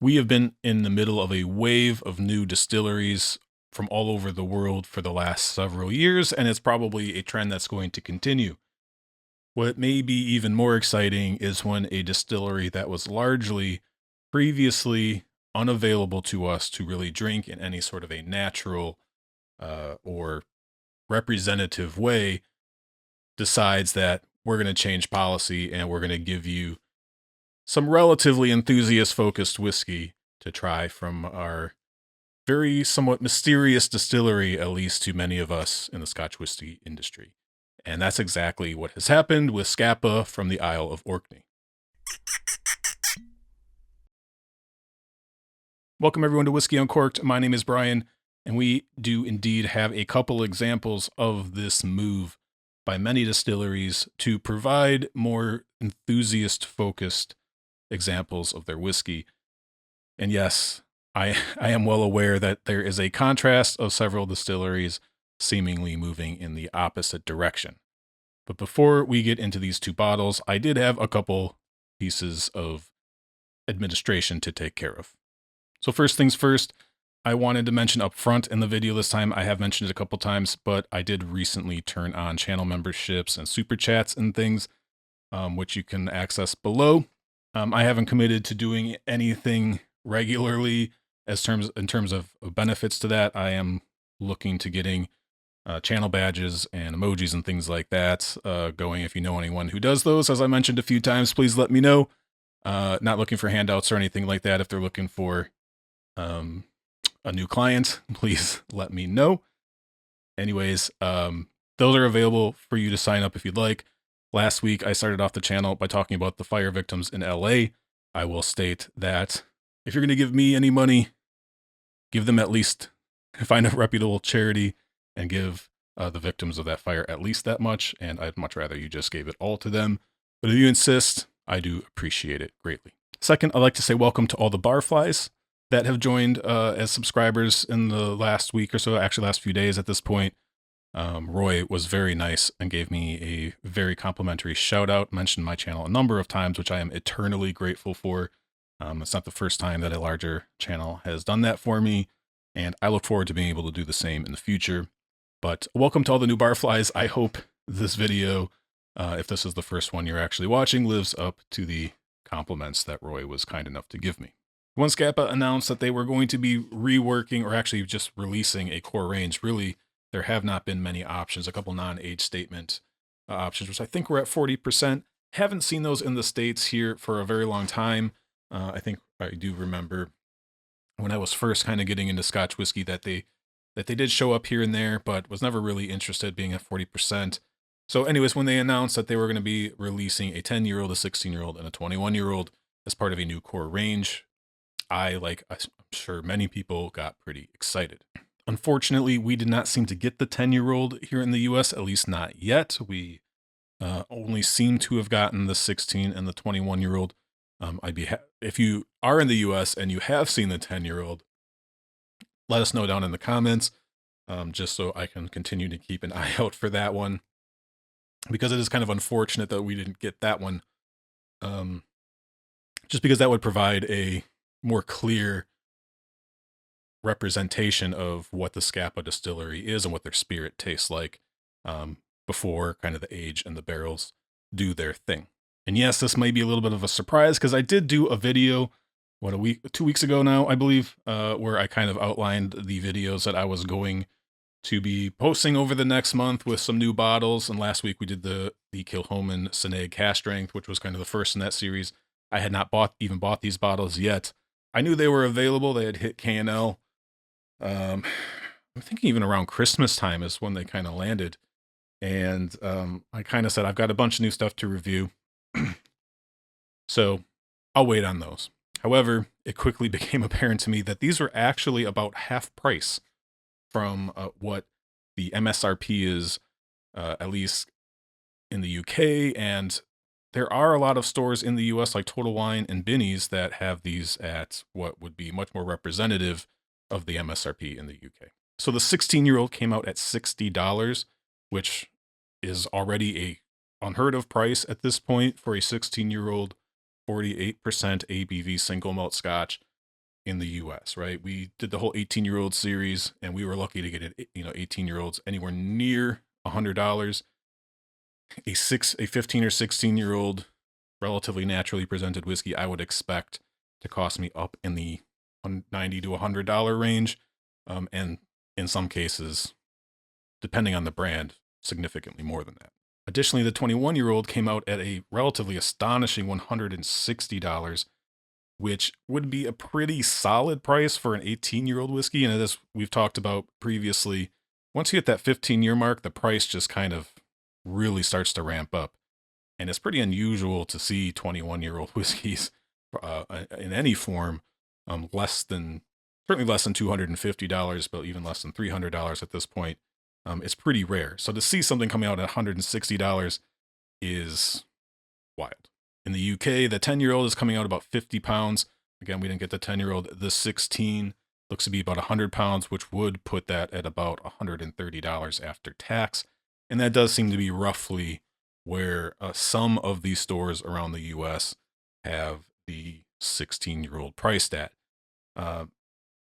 We have been in the middle of a wave of new distilleries from all over the world for the last several years, and it's probably a trend that's going to continue. What may be even more exciting is when a distillery that was largely previously unavailable to us to really drink in any sort of a natural or representative way decides that we're going to change policy and we're going to give you some relatively enthusiast focused whiskey to try from our very somewhat mysterious distillery, at least to many of us in the Scotch whiskey industry. And that's exactly what has happened with Scapa from the Isle of Orkney. Welcome everyone to Whiskey Uncorked. My name is Brian, and we do indeed have a couple examples of this move by many distilleries to provide more enthusiast-focused examples of their whiskey. And yes, I am well aware that there is a contrast of several distilleries seemingly moving in the opposite direction. But before we get into these two bottles, I did have a couple pieces of administration to take care of. So first things first, I wanted to mention up front in the video this time, I have mentioned it a couple times, but I did recently turn on channel memberships and super chats and things, which you can access below. I haven't committed to doing anything regularly in terms of benefits to that. I am looking to getting channel badges and emojis and things like that going. If you know anyone who does those, as I mentioned a few times, please let me know. Not looking for handouts or anything like that. If they're looking for a new client, please let me know. Anyways, those are available for you to sign up if you'd like. Last week, I started off the channel by talking about the fire victims in LA. I will state that if you're going to give me any money, give them at least, find a reputable charity and give the victims of that fire at least that much. And I'd much rather you just gave it all to them. But if you insist, I do appreciate it greatly. Second, I'd like to say welcome to all the barflies that have joined as subscribers in the last week or so, actually last few days at this point. Roy was very nice and gave me a very complimentary shout out, mentioned my channel a number of times, which I am eternally grateful for. It's not the first time that a larger channel has done that for me, and I look forward to being able to do the same in the future. But welcome to all the new barflies. I hope this video, if this is the first one you're actually watching, lives up to the compliments that Roy was kind enough to give me. When Scapa announced that they were going to be reworking or actually just releasing a core range, really, there have not been many options, a couple non-age statement options, which I think were at 40%. Haven't seen those in the States here for a very long time. I think I do remember when I was first kind of getting into Scotch whiskey that they did show up here and there, but was never really interested being at 40%. So anyways, when they announced that they were going to be releasing a 10-year-old, a 16-year-old, and a 21-year-old as part of a new core range, I'm sure many people got pretty excited. Unfortunately, we did not seem to get the 10-year-old here in the US, at least not yet. We only seem to have gotten the 16 and the 21-year-old. If you are in the US and you have seen the 10-year-old, let us know down in the comments, just so I can continue to keep an eye out for that one, because it is kind of unfortunate that we didn't get that one, just because that would provide a more clear representation of what the Scapa distillery is and what their spirit tastes like before kind of the age and the barrels do their thing. And yes, this may be a little bit of a surprise because I did do a video, 2 weeks ago now, I believe, where I kind of outlined the videos that I was going to be posting over the next month with some new bottles. And last week we did the Kilchoman Seneg Cask Strength, which was kind of the first in that series. I had not even bought these bottles yet. I knew they were available. They had hit K&L. I'm thinking even around Christmas time is when they kind of landed. And I kind of said, I've got a bunch of new stuff to review. So I'll wait on those. However, it quickly became apparent to me that these were actually about half price from what the MSRP is, at least in the UK. And there are a lot of stores in the US like Total Wine and Binny's that have these at what would be much more representative of the MSRP in the UK. So the 16-year-old came out at $60, which is already a unheard of price at this point for a 16-year-old 48% ABV single malt scotch. in the US, right? We did the whole 18-year-old series, and we were lucky to get it, 18-year-olds anywhere near $100. A 15 or 16-year-old relatively naturally presented whiskey, I would expect to cost me up in the $90 to $100 range, and in some cases, depending on the brand, significantly more than that. Additionally, the 21-year-old came out at a relatively astonishing $160, which would be a pretty solid price for an 18-year-old whiskey. And as we've talked about previously, once you hit that 15-year mark, the price just kind of really starts to ramp up. And it's pretty unusual to see 21-year-old whiskeys in any form certainly less than $250, but even less than $300 at this point. It's pretty rare. So to see something coming out at $160 is wild. In the UK, the 10-year-old is coming out about 50 pounds. Again, we didn't get the 10-year-old. The 16 looks to be about 100 pounds, which would put that at about $130 after tax. And that does seem to be roughly where some of these stores around the US have the 16-year-old priced at.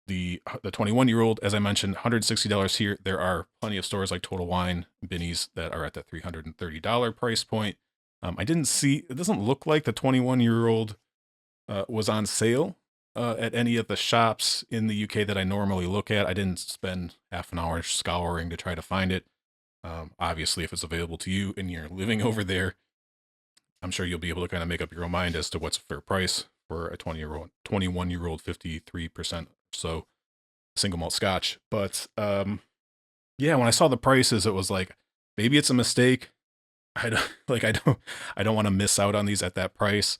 The 21-year-old, as I mentioned, $160 here. There are plenty of stores like Total Wine, Binny's that are at that $330 price point. I didn't see, it doesn't look like the 21-year-old was on sale at any of the shops in the UK that I normally look at. I didn't spend half an hour scouring to try to find it. Obviously, if it's available to you and you're living over there, I'm sure you'll be able to kind of make up your own mind as to what's a fair price for a 21-year-old 53% or so single malt Scotch. But yeah, when I saw the prices, it was like, maybe it's a mistake. I don't want to miss out on these at that price.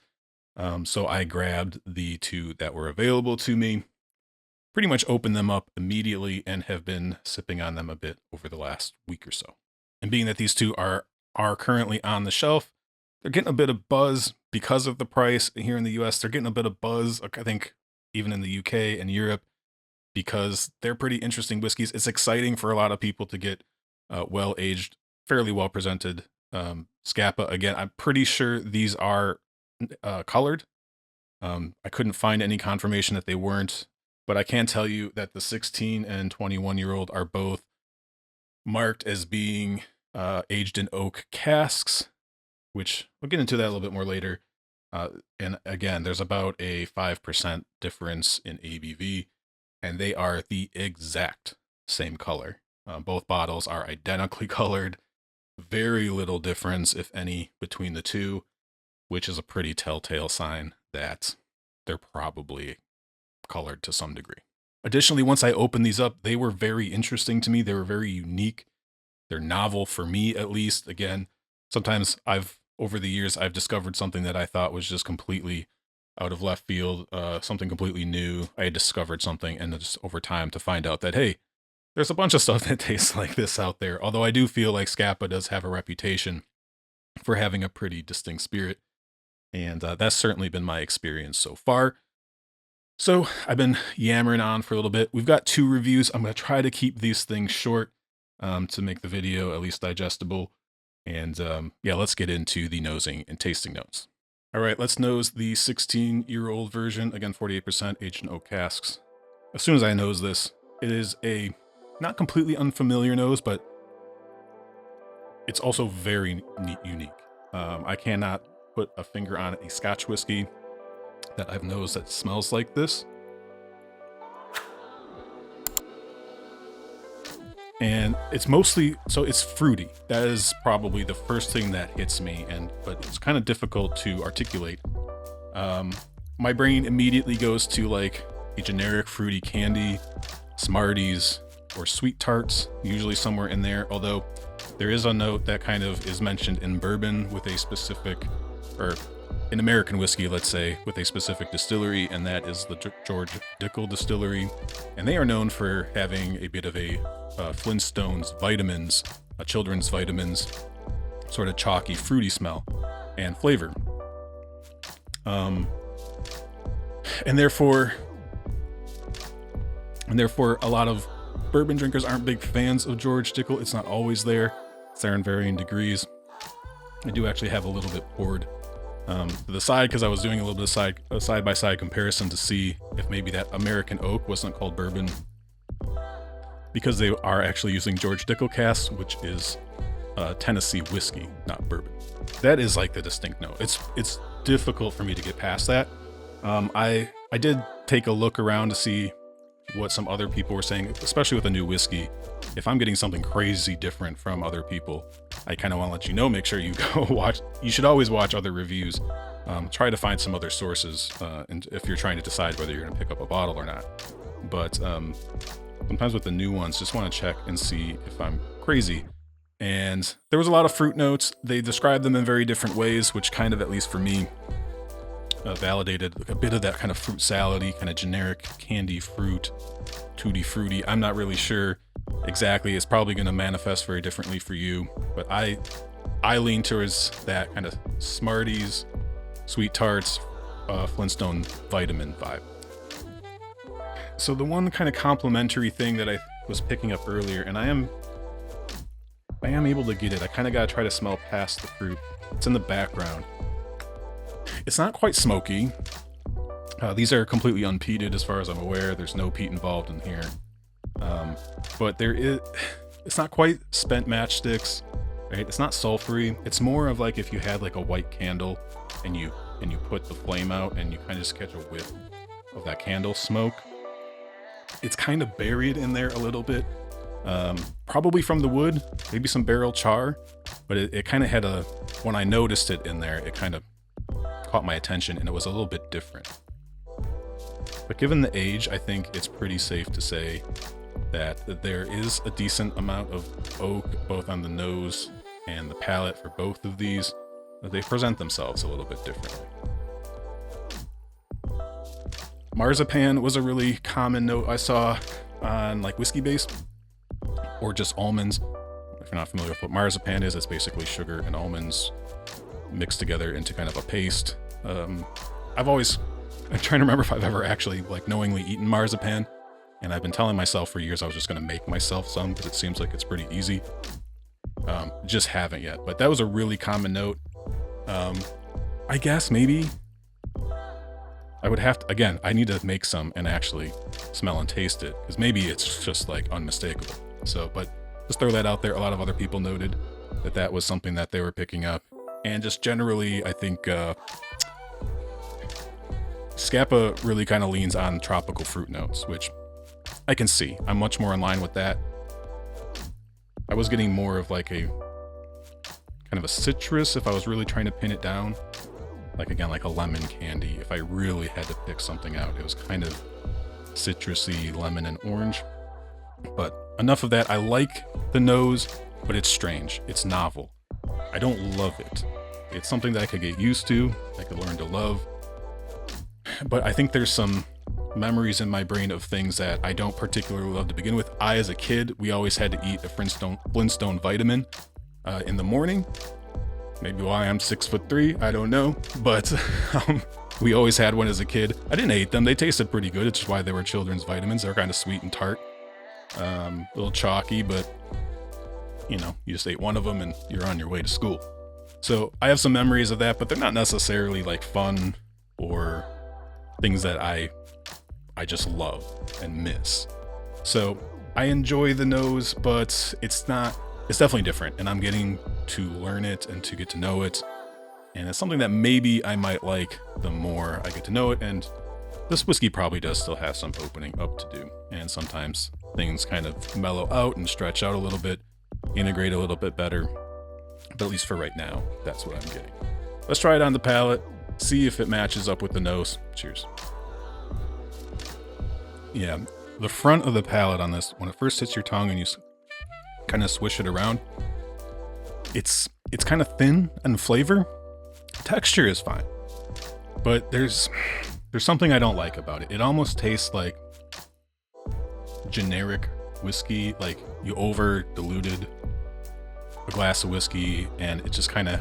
So I grabbed the two that were available to me, pretty much opened them up immediately, and have been sipping on them a bit over the last week or so. And being that these two are currently on the shelf, they're getting a bit of buzz because of the price here in the US. They're getting a bit of buzz, I think, even in the UK and Europe, because they're pretty interesting whiskeys. It's exciting for a lot of people to get well-aged, fairly well-presented Scapa. Again, I'm pretty sure these are colored. I couldn't find any confirmation that they weren't, but I can tell you that the 16 and 21-year-old are both marked as being aged in oak casks, which we'll get into that a little bit more later. And again, there's about a 5% difference in ABV, and they are the exact same color. Both bottles are identically colored. Very little difference, if any, between the two, which is a pretty telltale sign that they're probably colored to some degree. Additionally, once I opened these up, they were very interesting to me. They were very unique. They're novel for me, at least. Again, sometimes over the years, I've discovered something that I thought was just completely out of left field, something completely new. I had discovered something, and just over time to find out that, hey, there's a bunch of stuff that tastes like this out there. Although I do feel like Scapa does have a reputation for having a pretty distinct spirit. And that's certainly been my experience so far. So I've been yammering on for a little bit. We've got 2 reviews. I'm going to try to keep these things short to make the video at least digestible. And yeah, let's get into the nosing and tasting notes. All right, let's nose the 16-year-old version. Again, 48% aged in oak casks. As soon as I nose this, it is a not completely unfamiliar nose, but it's also very unique. I cannot put a finger on a Scotch whiskey that I've nosed that smells like this. And it's mostly, so it's fruity. That is probably the first thing that hits me, but it's kind of difficult to articulate. My brain immediately goes to like a generic fruity candy, Smarties, or sweet tarts, usually somewhere in there. Although there is a note that kind of is mentioned in bourbon with a specific, or in American whiskey, let's say, with a specific distillery, and that is the George Dickel Distillery. And they are known for having a bit of a Flintstones vitamins, children's vitamins, sort of chalky, fruity smell and flavor. And therefore, a lot of bourbon drinkers aren't big fans of George Dickel. It's not always there. It's there in varying degrees. I do actually have a little bit poured to the side because I was doing a little bit of side-by-side comparison to see if maybe that American oak wasn't called bourbon, because they are actually using George Dickel casks, which is Tennessee whiskey, not bourbon. That is like the distinct note. It's difficult for me to get past that. I did take a look around to see what some other people were saying, especially with a new whiskey. If I'm getting something crazy different from other people, I kind of want to let you know, make sure you go watch. You should always watch other reviews. Try to find some other sources, and if you're trying to decide whether you're going to pick up a bottle or not. But sometimes with the new ones, just want to check and see if I'm crazy. And there was a lot of fruit notes. They described them in very different ways, which kind of, at least for me, validated a bit of that kind of fruit salad-y, kind of generic candy fruit, tutti fruity. I'm not really sure exactly. It's probably going to manifest very differently for you, but I lean towards that kind of Smarties, Sweet Tarts, Flintstone vitamin vibe. So the one kind of complimentary thing that I was picking up earlier, and I am able to get it. I kind of got to try to smell past the fruit. It's in the background. It's not quite smoky. These are completely unpeated as far as I'm aware. There's no peat involved in here. But it's not quite spent matchsticks, right? It's not sulfury. It's more of like if you had like a white candle and you put the flame out and you kind of just catch a whiff of that candle smoke. It's kind of buried in there a little bit. Probably from the wood, maybe some barrel char, but it kind of had when I noticed it in there, it kind of caught my attention and it was a little bit different. But given the age, I think it's pretty safe to say that there is a decent amount of oak both on the nose and the palate for both of these. They present themselves a little bit differently. Marzipan was a really common note I saw on like whiskey base or just almonds. If you're not familiar with what marzipan is, it's basically sugar and almonds mixed together into kind of a paste. I'm trying to remember if I've ever actually like knowingly eaten marzipan, and I've been telling myself for years I was just going to make myself some because it seems like it's pretty easy. Just haven't yet, but that was a really common note. I guess maybe I would have to, again, I need to make some and actually smell and taste it, because maybe it's just like unmistakable. So, but just throw that out there. A lot of other people noted that was something that they were picking up. And just generally, I think Scapa really kind of leans on tropical fruit notes, which I can see. I'm much more in line with that. I was getting more of like a kind of a citrus if I was really trying to pin it down. Like again, like a lemon candy. If I really had to pick something out, it was kind of citrusy, lemon and orange. But enough of that. I like the nose, but it's strange. It's novel. I don't love it. It's something that I could get used to. I could learn to love. But I think there's some memories in my brain of things that I don't particularly love to begin with. As a kid, we always had to eat a Flintstone vitamin in the morning. Maybe why I'm 6'3", I don't know. But we always had one as a kid. I didn't hate them. They tasted pretty good. It's just why they were children's vitamins. They're kind of sweet and tart. A little chalky, but you know, you just ate one of them and you're on your way to school. So I have some memories of that, but they're not necessarily like fun or things that I just love and miss. So I enjoy the nose, but it's definitely different, and I'm getting to learn it and to get to know it. And it's something that maybe I might like the more I get to know it. And this whiskey probably does still have some opening up to do. And sometimes things kind of mellow out and stretch out a little bit, integrate a little bit better. But at least for right now, that's what I'm getting. Let's try it on the palate, see if it matches up with the nose. Cheers. Yeah, the front of the palate on this, when it first hits your tongue and you kind of swish it around, it's kind of thin in flavor. Texture is fine, but there's something I don't like about it. It almost tastes like generic whiskey, like you over diluted a glass of whiskey and it just kind of,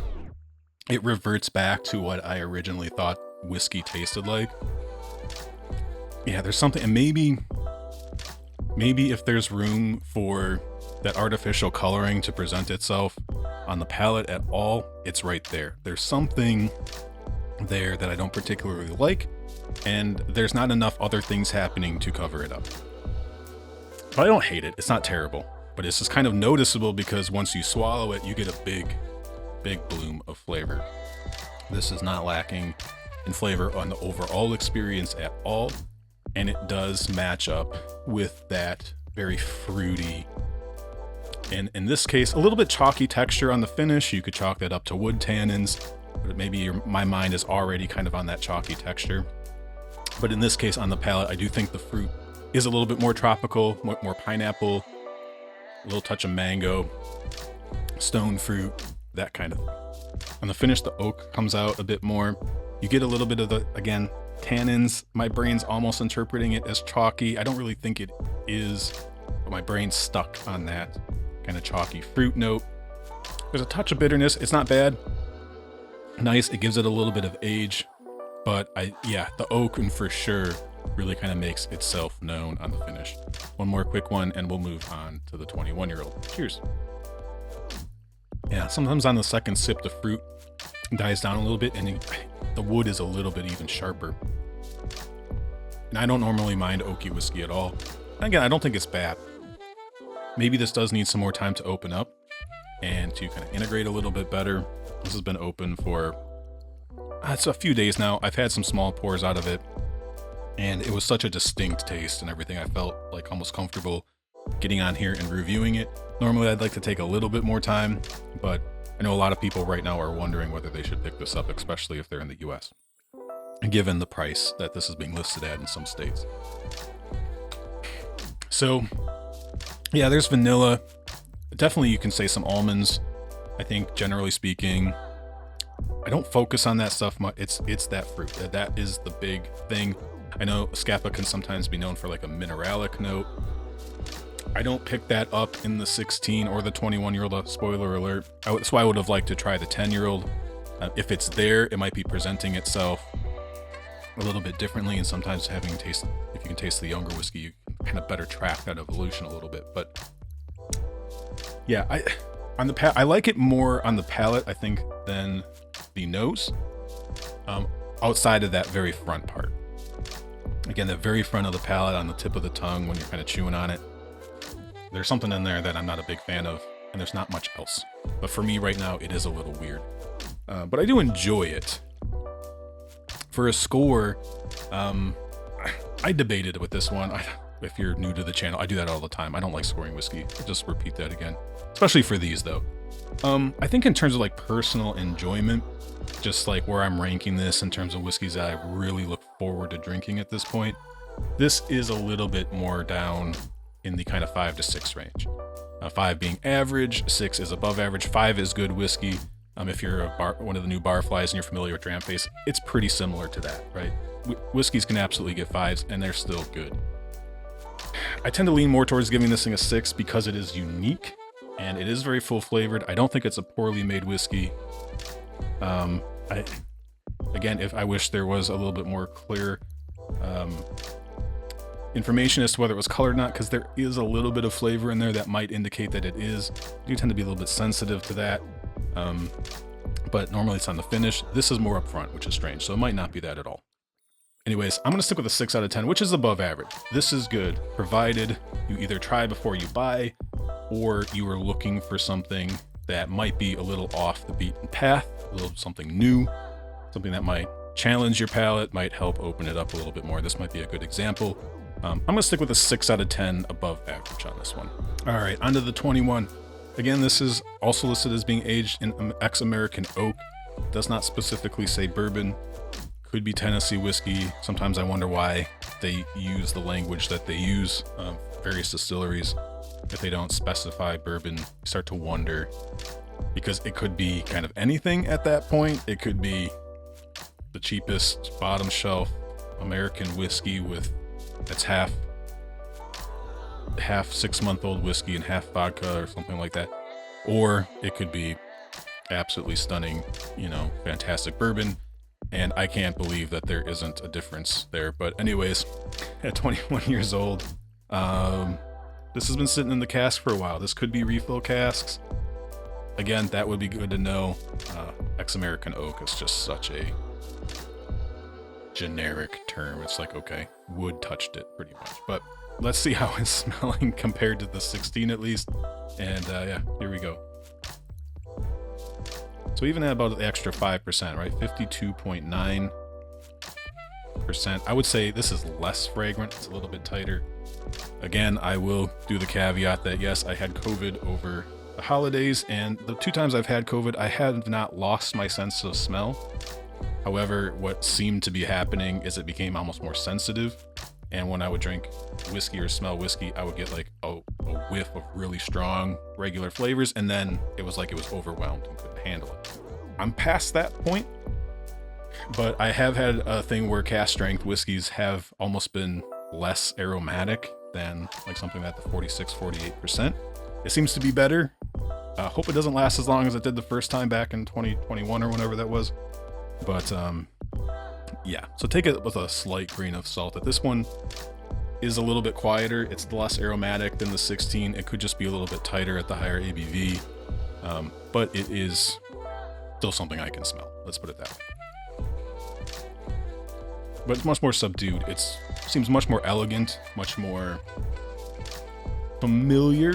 it reverts back to what I originally thought whiskey tasted like. Yeah, there's something, and maybe if there's room for that artificial coloring to present itself on the palate at all, it's right there. There's something there that I don't particularly like, and there's not enough other things happening to cover it up. But I don't hate it. It's not terrible, but it's just kind of noticeable because once you swallow it, you get a big bloom of flavor. This is not lacking in flavor on the overall experience at all, and it does match up with that very fruity, and in this case, a little bit chalky texture on the finish. You could chalk that up to wood tannins, but maybe my mind is already kind of on that chalky texture. But in this case, on the palate, I do think the fruit is a little bit more tropical, more pineapple, a little touch of mango, stone fruit, that kind of thing. On the finish, the oak comes out a bit more. You get a little bit of the, again, tannins. My brain's almost interpreting it as chalky. I don't really think it is, but my brain's stuck on that kind of chalky fruit note. There's a touch of bitterness. It's not bad. Nice. It gives it a little bit of age, but the oak, and for sure, really kind of makes itself known on the finish. One more quick one, and we'll move on to the 21-year-old. Cheers. Yeah, sometimes on the second sip, the fruit dies down a little bit, and the wood is a little bit even sharper. And I don't normally mind oaky whiskey at all. And again, I don't think it's bad. Maybe this does need some more time to open up and to kind of integrate a little bit better. This has been open for it's a few days now. I've had some small pours out of it, and it was such a distinct taste and everything. I felt like almost comfortable getting on here and reviewing it. Normally I'd like to take a little bit more time, but I know a lot of people right now are wondering whether they should pick this up, especially if they're in the US, given the price that this is being listed at in some states. So yeah, there's vanilla. Definitely you can say some almonds. I think generally speaking, I don't focus on that stuff much. It's that fruit. That is the big thing. I know Scapa can sometimes be known for like a mineralic note. I don't pick that up in the 16 or the 21-year-old, spoiler alert. That's why I would have liked to try the 10-year-old. If it's there, it might be presenting itself a little bit differently, and sometimes if you can taste the younger whiskey, you can kind of better track that evolution a little bit. But yeah, I like it more on the palate, I think, than the nose, outside of that very front part. Again, the very front of the palate on the tip of the tongue when you're kind of chewing on it. There's something in there that I'm not a big fan of, and there's not much else. But for me right now, it is a little weird. But I do enjoy it. For a score, I debated with this one. If you're new to the channel, I do that all the time. I don't like scoring whiskey. I'll just repeat that again. Especially for these, though. I think in terms of like personal enjoyment, just like where I'm ranking this in terms of whiskeys that I really look forward to drinking at this point, this is a little bit more down in the kind of 5 to 6 range. 5 being average, 6 is above average, 5 is good whiskey. If you're one of the new barflies and you're familiar with dram face, it's pretty similar to that, right? Whiskeys can absolutely get 5s, and they're still good. I tend to lean more towards giving this thing a 6 because it is unique and it is very full flavored. I don't think it's a poorly made whiskey. If I wish there was a little bit more clear information as to whether it was colored or not, because there is a little bit of flavor in there that might indicate that it is. I do tend to be a little bit sensitive to that. But normally it's on the finish. This is more upfront, which is strange, so it might not be that at all. Anyways, I'm going to stick with a 6 out of 10, which is above average. This is good, provided you either try before you buy, or you are looking for something that might be a little off the beaten path, a little something new, something that might challenge your palate, might help open it up a little bit more. This might be a good example. I'm going to stick with a 6 out of 10 above average on this one. All right, on to the 21. Again, this is also listed as being aged in ex-American oak. It does not specifically say bourbon. Could be Tennessee whiskey. Sometimes I wonder why they use the language that they use. Various distilleries, if they don't specify bourbon, you start to wonder, because it could be kind of anything at that point. It could be the cheapest bottom shelf American whiskey that's half 6-month-old whiskey and half vodka or something like that. Or it could be absolutely stunning, fantastic bourbon. And I can't believe that there isn't a difference there. But anyways, at 21 years old, this has been sitting in the cask for a while. This could be refill casks. Again, that would be good to know. Ex-American oak is just such a generic term. It's like, okay, wood touched it pretty much. But let's see how it's smelling compared to the 16 at least. And yeah, here we go. So even at about the extra 5%, right? 52.9%. I would say this is less fragrant. It's a little bit tighter. Again, I will do the caveat that yes, I had COVID over the holidays, and the 2 times I've had COVID, I have not lost my sense of smell. However, what seemed to be happening is it became almost more sensitive. And when I would drink whiskey or smell whiskey, I would get like a whiff of really strong regular flavors, and then it was like it was overwhelmed and couldn't handle it. I'm past that point, but I have had a thing where cask strength whiskeys have almost been less aromatic than like something at the 46-48%. It seems to be better. Hope it doesn't last as long as it did the first time back in 2021 or whenever that was. But yeah, so take it with a slight grain of salt. That this one is a little bit quieter. It's less aromatic than the 16. It could just be a little bit tighter at the higher ABV, but it is still something I can smell. Let's put it that way. But it's much more subdued. It seems much more elegant, much more familiar,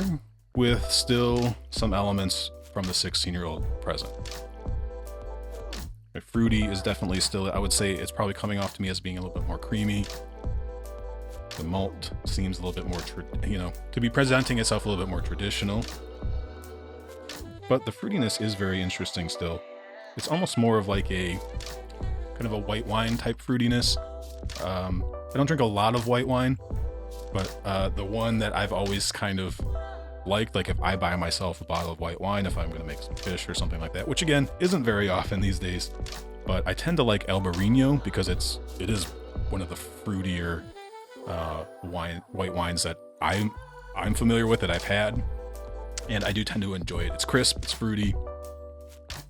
with still some elements from the 16-year-old present. Fruity is definitely still, I would say it's probably coming off to me as being a little bit more creamy. The malt seems a little bit more, to be presenting itself a little bit more traditional. But the fruitiness is very interesting still. It's almost more of like a kind of a white wine type fruitiness. I don't drink a lot of white wine, but the one that I've always kind of liked, like if I buy myself a bottle of white wine, if I'm going to make some fish or something like that, which again isn't very often these days, but I tend to like Albarino because it is one of the fruitier white wines that I'm familiar with, that I've had, and I do tend to enjoy it. It's crisp, it's fruity,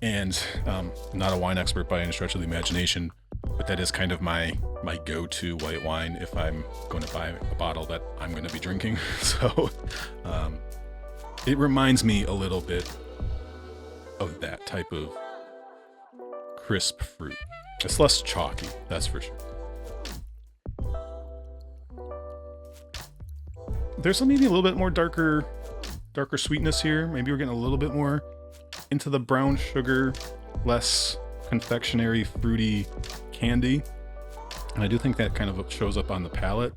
and I'm not a wine expert by any stretch of the imagination, but that is kind of my go-to white wine if I'm going to buy a bottle that I'm going to be drinking. So it reminds me a little bit of that type of crisp fruit. It's less chalky, that's for sure. There's maybe a little bit more darker sweetness here. Maybe we're getting a little bit more into the brown sugar, less confectionery, fruity candy. And I do think that kind of shows up on the palate.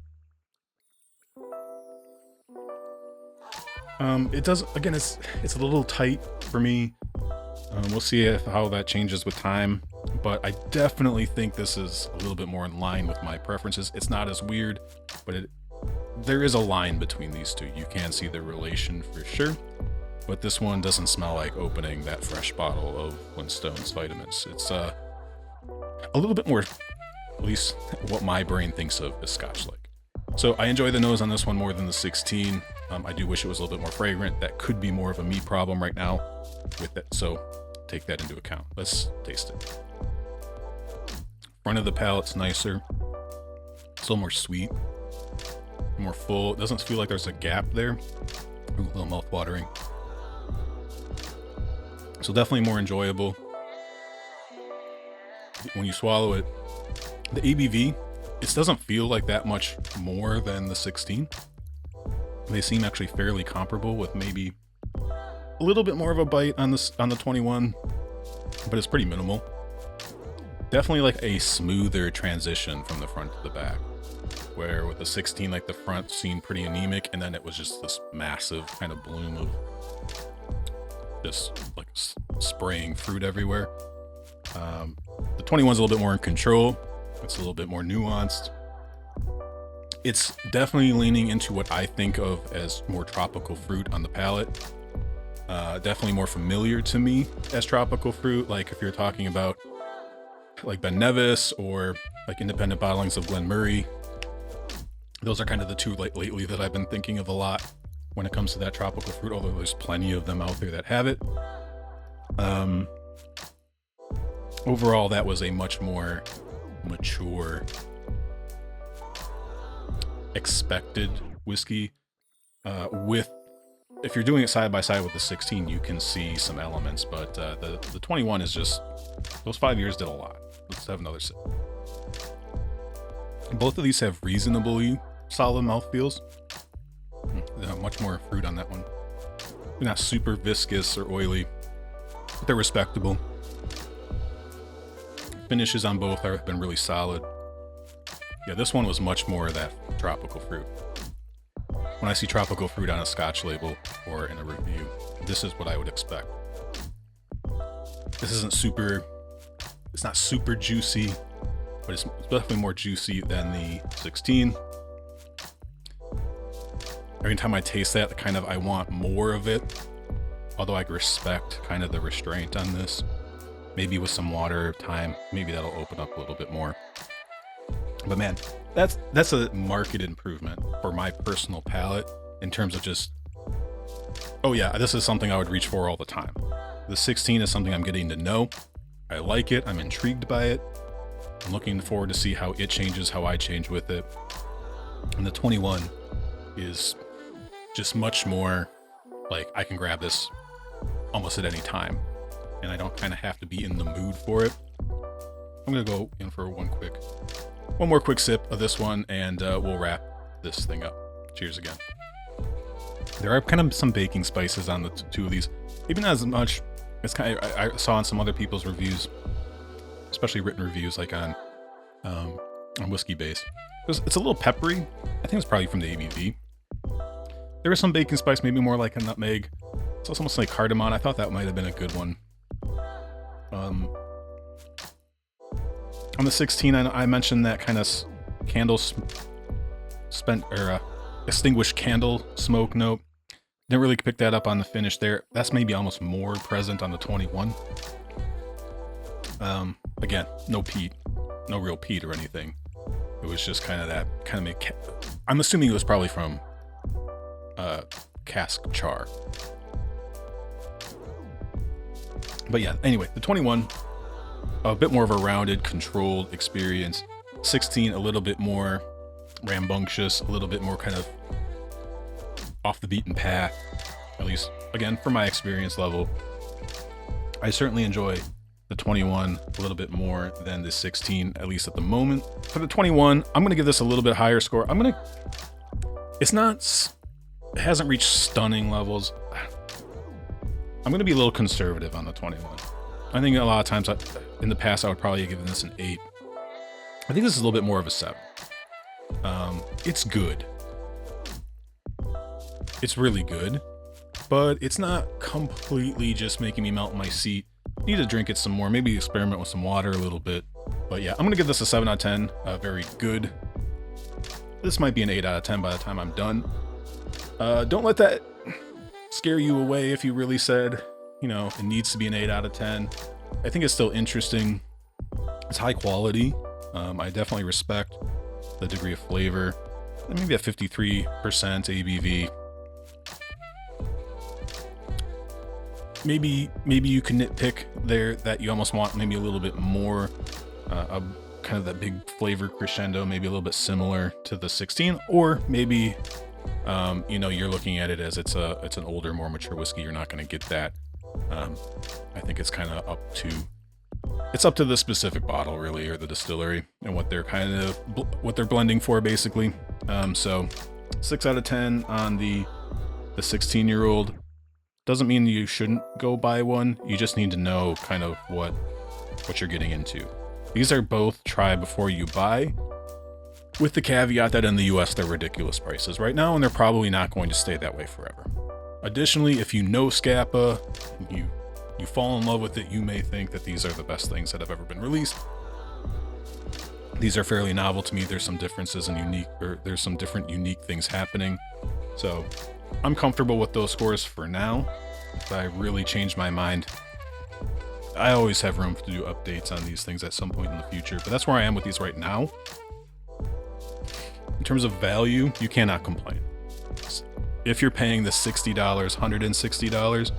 It does, again, it's a little tight for me. We'll see how that changes with time, but I definitely think this is a little bit more in line with my preferences. It's not as weird, but there is a line between these two. You can see the relation for sure, but this one doesn't smell like opening that fresh bottle of Flintstones vitamins. It's a little bit more, at least what my brain thinks of as Scotch-like. So I enjoy the nose on this one more than the 16. I do wish it was a little bit more fragrant. That could be more of a me problem right now with it, so take that into account. Let's taste it. Front of the palate's nicer. It's a little more sweet, more full. It doesn't feel like there's a gap there. Ooh, a little mouth-watering. So definitely more enjoyable. When you swallow it, the ABV, it doesn't feel like that much more than the 16. They seem actually fairly comparable, with maybe a little bit more of a bite on the 21, but it's pretty minimal. Definitely like a smoother transition from the front to the back, where with the 16, like the front seemed pretty anemic, and then it was just this massive kind of bloom of just like spraying fruit everywhere. The 21's a little bit more in control. It's a little bit more nuanced. It's definitely leaning into what I think of as more tropical fruit on the palate. Definitely more familiar to me as tropical fruit. Like if you're talking about like Ben Nevis or like independent bottlings of Glen Murray, those are kind of the two lately that I've been thinking of a lot when it comes to that tropical fruit, although there's plenty of them out there that have it. Overall, that was a much more mature, expected whiskey. If you're doing it side by side with the 16, you can see some elements, but the 21 is just, those 5 years did a lot. Let's have another sip. Both of these have reasonably solid mouthfeels. Much more fruit on that one. They're not super viscous or oily, but they're respectable. Finishes on both have been really solid. Yeah, this one was much more of that tropical fruit. When I see tropical fruit on a Scotch label or in a review, this is what I would expect. This isn't super, it's not super juicy, but it's definitely more juicy than the 16. Every time I taste that, I want more of it. Although I respect kind of the restraint on this. Maybe with some water time, maybe that'll open up a little bit more. But man, that's a market improvement for my personal palate in terms of just, oh yeah, this is something I would reach for all the time. The 16 is something I'm getting to know. I like it. I'm intrigued by it. I'm looking forward to see how it changes, how I change with it. And the 21 is just much more like I can grab this almost at any time, and I don't kind of have to be in the mood for it. I'm gonna go in for one more quick sip of this one, and we'll wrap this thing up. Cheers again. There are kind of some baking spices on the two of these, maybe not as much as I saw on some other people's reviews, especially written reviews like on Whiskey Base. It's a little peppery. I think it's probably from the ABV. There was some baking spice, maybe more like a nutmeg. It's almost like cardamom. I thought that might have been a good one. On the 16, I mentioned that kind of extinguished candle smoke note. Didn't really pick that up on the finish there. That's maybe almost more present on the 21. Again, no peat, no real peat or anything. It was just kind of that I'm assuming it was probably from cask char. But yeah, anyway, the 21, a bit more of a rounded, controlled experience. 16, a little bit more rambunctious, a little bit more kind of off the beaten path, at least, again, for my experience level. I certainly enjoy the 21 a little bit more than the 16, at least at the moment. For the 21, I'm going to give this a little bit higher score. It hasn't reached stunning levels. I'm going to be a little conservative on the 21. I think a lot of times in the past I would probably have given this an 8. I think this is a little bit more of a 7. It's good. It's really good, but it's not completely just making me melt in my seat. Need to drink it some more, maybe experiment with some water a little bit. But yeah, I'm going to give this a 7 out of 10. Very good. This might be an 8 out of 10 by the time I'm done. Don't let that scare you away if you really said, it needs to be an 8 out of 10. I think it's still interesting. It's high quality. I definitely respect the degree of flavor. Maybe at 53% ABV. Maybe you can nitpick there that you almost want maybe a little bit more, kind of that big flavor crescendo, maybe a little bit similar to the 16, or maybe you're looking at it as it's an older, more mature whiskey. You're not going to get that. I think it's kind of up to the specific bottle, really, or the distillery, and what they're blending for, basically. So 6 out of 10 on the 16-year-old. Doesn't mean you shouldn't go buy one. You just need to know kind of what you're getting into. These are both try before you buy, with the caveat that in the US they're ridiculous prices right now, and they're probably not going to stay that way forever. Additionally, if you know Scapa, you fall in love with it, you may think that these are the best things that have ever been released. These are fairly novel to me. There's some differences and there's some different unique things happening. So I'm comfortable with those scores for now. If I really change my mind, I always have room to do updates on these things at some point in the future, but that's where I am with these right now. In terms of value, you cannot complain. If you're paying the $60, $160,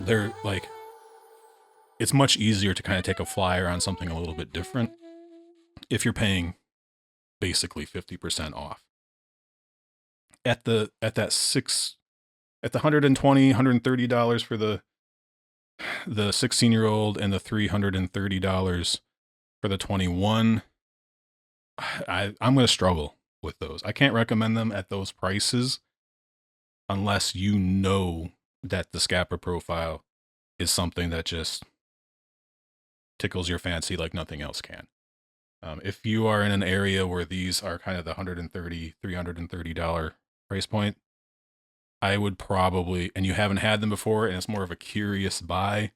they're like, it's much easier to kind of take a flyer on something a little bit different if you're paying basically 50% off. At the $120, $130 for the 16-year-old and the $330 for the 21, I'm going to struggle with those. I can't recommend them at those prices unless you know that the Scapa profile is something that just tickles your fancy like nothing else can. If you are in an area where these are kind of the $130, $330 price point, I would probably, and you haven't had them before and it's more of a curious buy,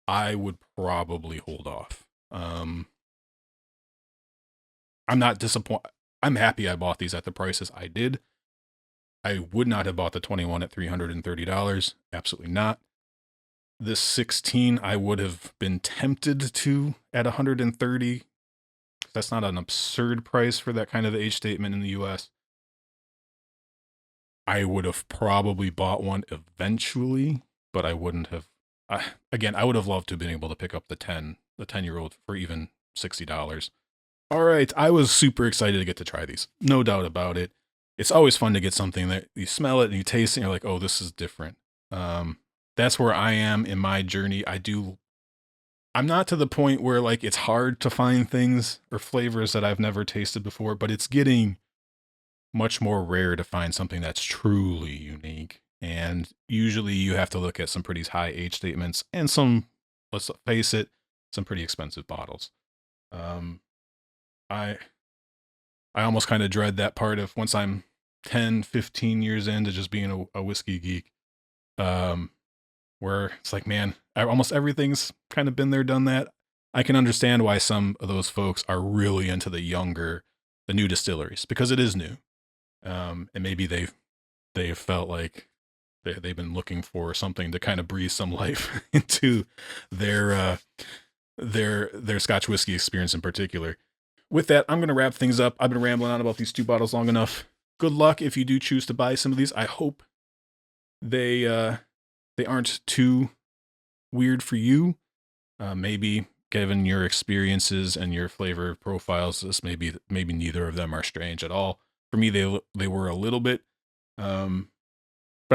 I would probably hold off. I'm not disappointed. I'm happy I bought these at the prices I did. I would not have bought the 21 at $330. Absolutely not. This 16, I would have been tempted to at 130. That's not an absurd price for that kind of age statement in the US. I would have probably bought one eventually, but I wouldn't have. Again, I would have loved to have been able to pick up the 10-year-old for even $60. All right, I was super excited to get to try these. No doubt about it. It's always fun to get something that you smell it and you taste it and you're like, oh, this is different. That's where I am in my journey. I'm not to the point where like it's hard to find things or flavors that I've never tasted before, but it's getting much more rare to find something that's truly unique. And usually you have to look at some pretty high age statements and some, let's face it, some pretty expensive bottles. I almost kind of dread that part of once I'm 10, 15 years into just being a whiskey geek, where it's like, man, almost everything's kind of been there, done that. I can understand why some of those folks are really into the new distilleries, because it is new. And maybe they felt like they've been looking for something to kind of breathe some life into their Scotch whiskey experience in particular. With that, I'm going to wrap things up. I've been rambling on about these two bottles long enough. Good luck if you do choose to buy some of these. I hope they aren't too weird for you. Maybe given your experiences and your flavor profiles, this maybe neither of them are strange at all. For me, they were a little bit, but I'm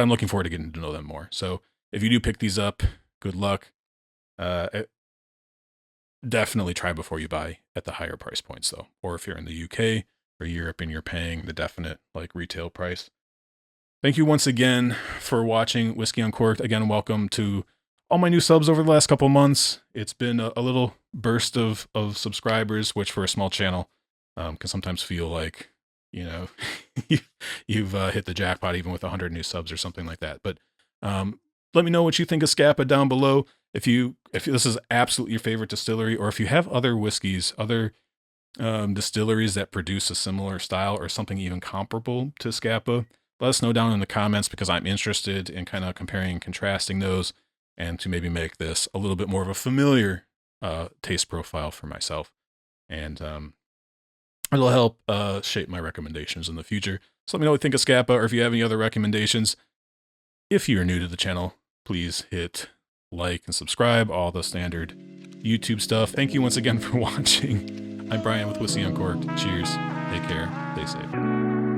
looking forward to getting to know them more. So if you do pick these up, good luck. Definitely try before you buy at the higher price points though. Or if you're in the UK or Europe and you're paying the definite like retail price. Thank you once again for watching Whiskey Uncorked. Again, welcome to all my new subs over the last couple months. It's been a little burst of subscribers, which for a small channel can sometimes feel like, you know, you've hit the jackpot even with 100 new subs or something like that. But let me know what you think of Scapa down below. If this is absolutely your favorite distillery, or if you have other whiskeys, other distilleries that produce a similar style or something even comparable to Scapa, let us know down in the comments, because I'm interested in kind of comparing and contrasting those, and to maybe make this a little bit more of a familiar taste profile for myself. And it'll help shape my recommendations in the future. So let me know what you think of Scapa, or if you have any other recommendations. If you're new to the channel, please hit like and subscribe, all the standard YouTube stuff. Thank you once again for watching. I'm Brian with Whisky Uncorked. Cheers. Take care. Stay safe.